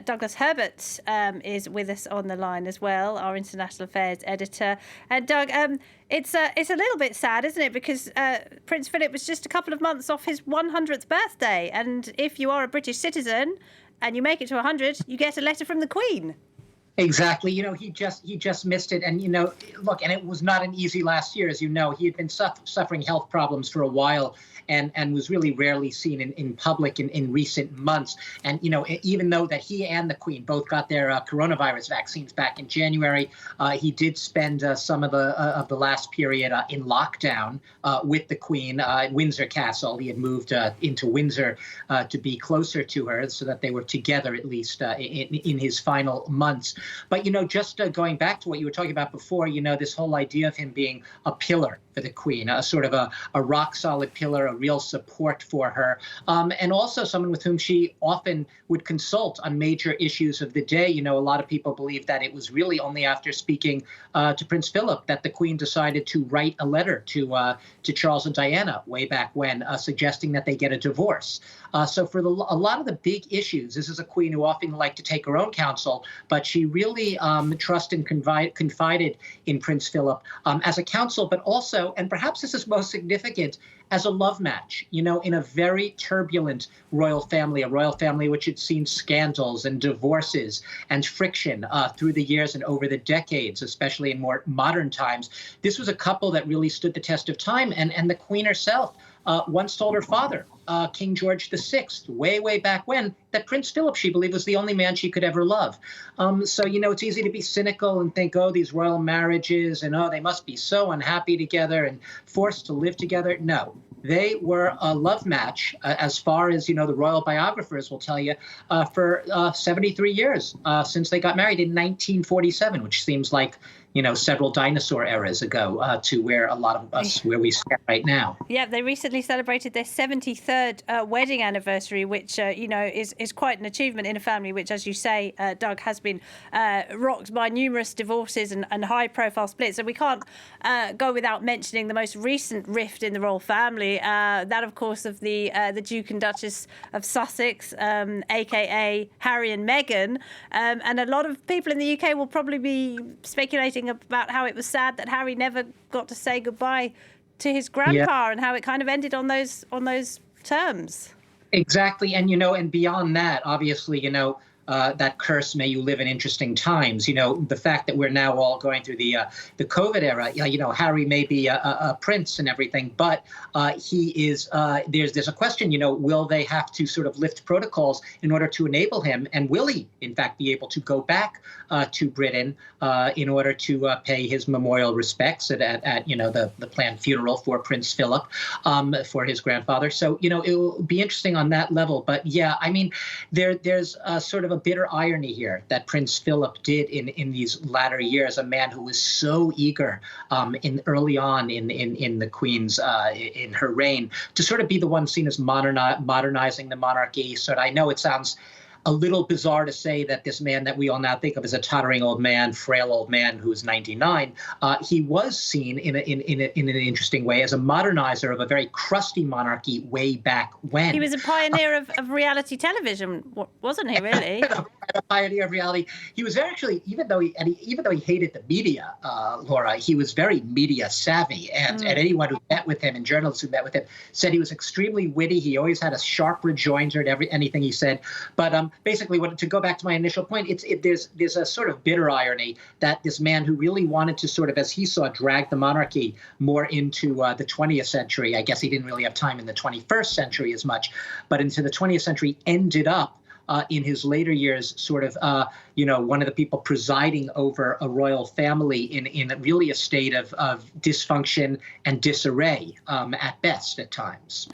Douglas Herbert is with us on the line as well, our international affairs editor. And Doug, it's a little bit sad, isn't it? Because Prince Philip was just a couple of months off his 100th birthday, and if you are a British citizen and you make it to 100, you get a letter from the Queen. Exactly. He just missed it. And, look, and it was not an easy last year. As you know, he had been suffering health problems for a while and was really rarely seen in public in recent months. And, even though that he and the Queen both got their coronavirus vaccines back in January, he did spend some of the last period in lockdown with the Queen at Windsor Castle. He had moved into Windsor to be closer to her so that they were together, at least in his final months. But, just going back to what you were talking about before, this whole idea of him being a pillar for the Queen, a sort of a rock solid pillar, a real support for her, and also someone with whom she often would consult on major issues of the day. A lot of people believe that it was really only after speaking to Prince Philip that the Queen decided to write a letter to Charles and Diana way back when, suggesting that they get a divorce. So for a lot of the big issues, this is a Queen who often liked to take her own counsel, but she really trusted and confided in Prince Philip as a counsel, but also, and perhaps this is most significant, as a love match, in a very turbulent royal family, a royal family which had seen scandals and divorces and friction through the years and over the decades, especially in more modern times. This was a couple that really stood the test of time, and the Queen herself once told her father, King George VI, way back when, that Prince Philip, she believed, was the only man she could ever love. So, it's easy to be cynical and think, oh, these royal marriages, and they must be so unhappy together and forced to live together. No, they were a love match, as far as, the royal biographers will tell you, for 73 years since they got married in 1947, which seems like, several dinosaur eras ago to where a lot of us, where we stand right now. Yeah, they recently celebrated their 73rd wedding anniversary, which, is quite an achievement in a family which, as you say, Doug, has been rocked by numerous divorces and high-profile splits. So we can't go without mentioning the most recent rift in the royal family, that, of course, of the Duke and Duchess of Sussex, a.k.a. Harry and Meghan. And a lot of people in the UK will probably be speculating about how it was sad that Harry never got to say goodbye to his grandpa, and how it kind of ended on those terms. Exactly. And, and beyond that, obviously, that curse, may you live in interesting times. The fact that we're now all going through the COVID era, Harry may be a prince and everything, but he is, there's a question, will they have to sort of lift protocols in order to enable him? And will he, in fact, be able to go back to Britain in order to pay his memorial respects at the planned funeral for Prince Philip, for his grandfather? So, it will be interesting on that level. But yeah, I mean, there's sort of a bitter irony here that Prince Philip did in these latter years, a man who was so eager early on in the Queen's in her reign to sort of be the one seen as modernizing the monarchy. So I know it sounds a little bizarre to say that this man that we all now think of as a tottering old man, frail old man who's 99, he was seen in an interesting way as a modernizer of a very crusty monarchy way back when. He was a pioneer of reality television, wasn't he? Really, a pioneer of reality. He was actually, even though he hated the media, Laura, he was very media savvy, and anyone who met with him and journalists who met with him said he was extremely witty. He always had a sharp rejoinder to anything he said, but basically, to go back to my initial point, there's a sort of bitter irony that this man who really wanted to sort of, as he saw, drag the monarchy more into the 20th century. I guess he didn't really have time in the 21st century as much, but into the 20th century, ended up in his later years, sort of, one of the people presiding over a royal family in really a state of dysfunction and disarray at best at times.